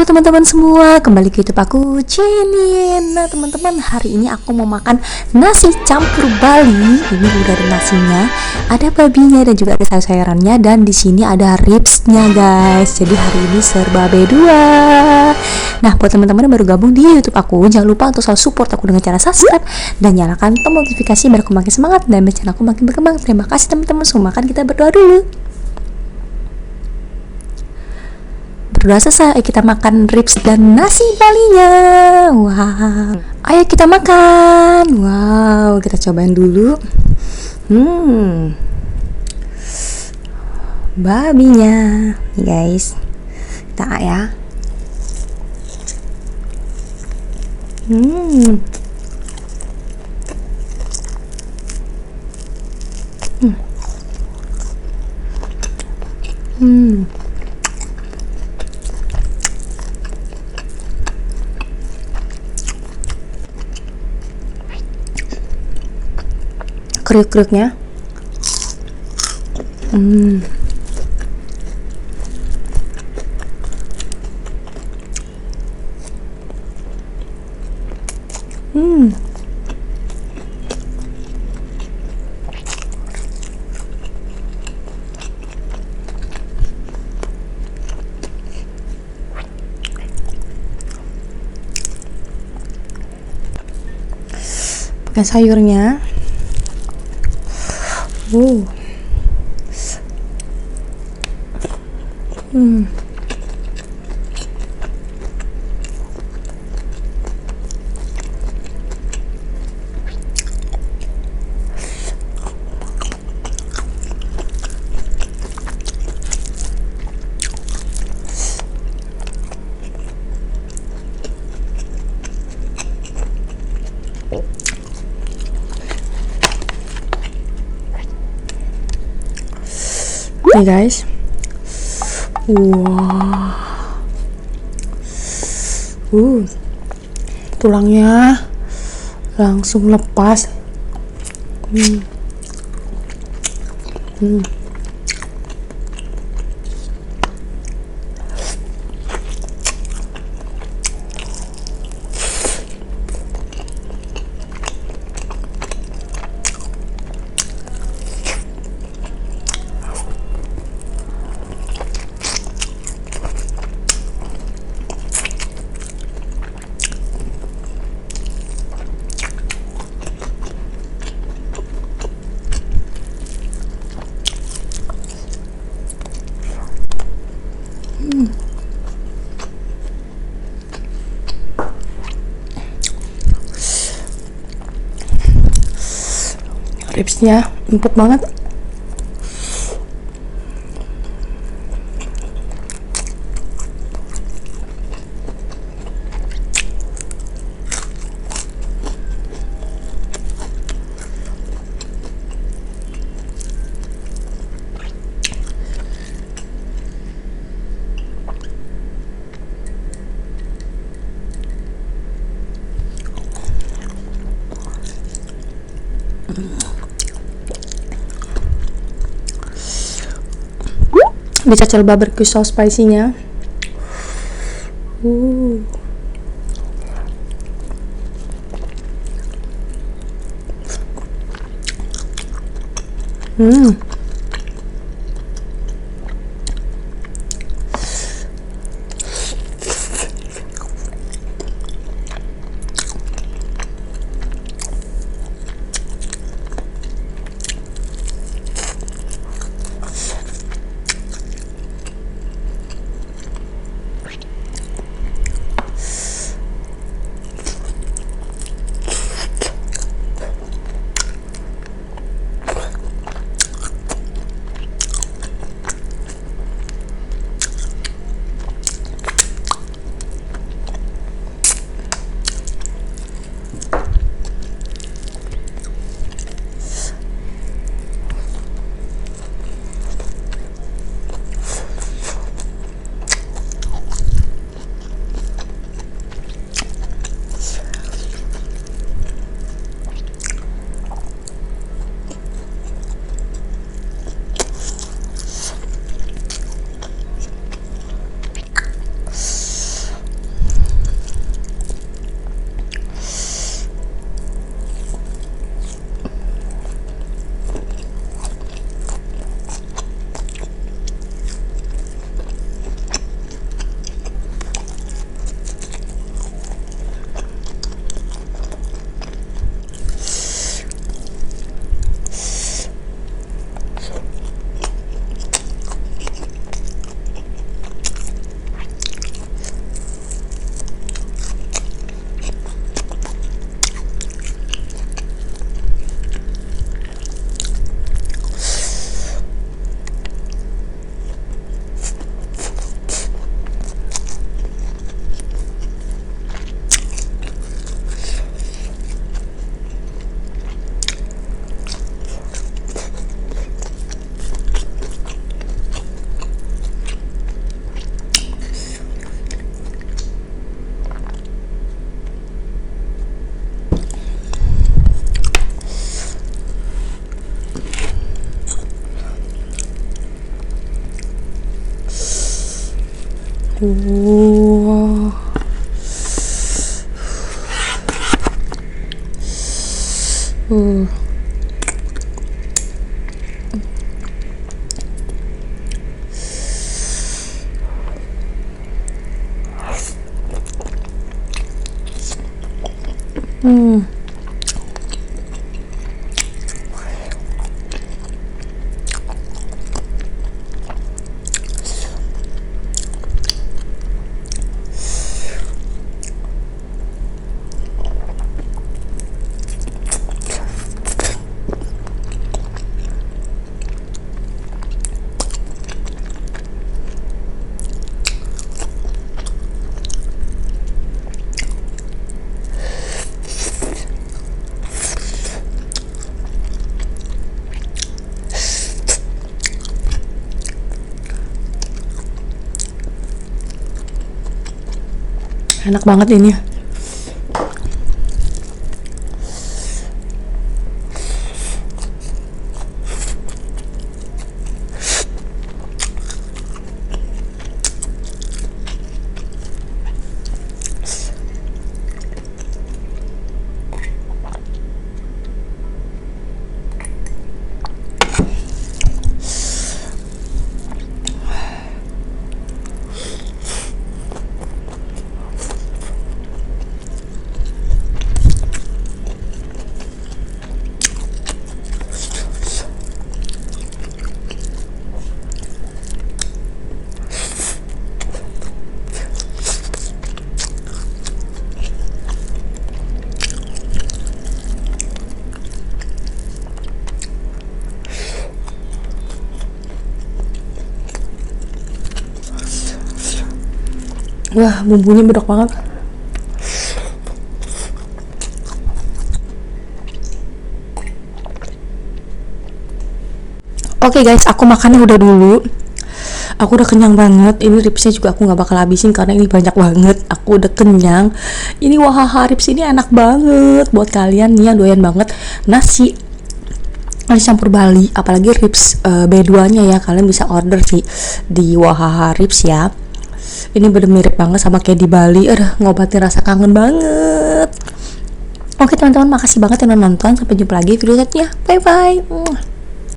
Halo teman-teman semua, kembali ke YouTube aku, Cenin. Nah teman-teman, hari ini aku mau makan nasi campur Bali. Ini udah ada nasinya, ada babinya dan juga ada sayur-sayurannya, dan di sini ada ribsnya guys. Jadi hari ini serba B2. Nah buat teman-teman yang baru gabung di YouTube aku, jangan lupa untuk selalu support aku dengan cara subscribe dan nyalakan tombol notifikasi biar aku makin semangat dan channel aku makin berkembang. Terima kasih teman-teman semua. Makan, kita berdoa dulu. Udah selesai, kita makan ribs dan nasi Balinya. Wow, ayo kita makan. Wow, kita cobain dulu. Babinya nih guys, kita ya. Kriuk-kriuknya. Pakai sayurnya. Nih guys, wah, tulangnya langsung lepas. Ribsnya empuk banget. Dicacil barbecue sauce spicy-nya. Wow. Uh. Enak banget ini. Wah, bumbunya bedok banget. Oke guys, aku makannya udah dulu. Aku udah kenyang banget. Ini ribsnya juga aku nggak bakal habisin karena ini banyak banget. Aku udah kenyang. Ini wahaha ribs ini enak banget buat kalian nih yang doyan banget nasi campur Bali, apalagi ribs B2 nya ya. Kalian bisa order sih di Wahaha Ribs ya. Ini bener mirip banget sama kayak di Bali. Ngobatin rasa kangen banget. Oke teman-teman, makasih banget yang udah nonton. Sampai jumpa lagi video selanjutnya. Bye bye.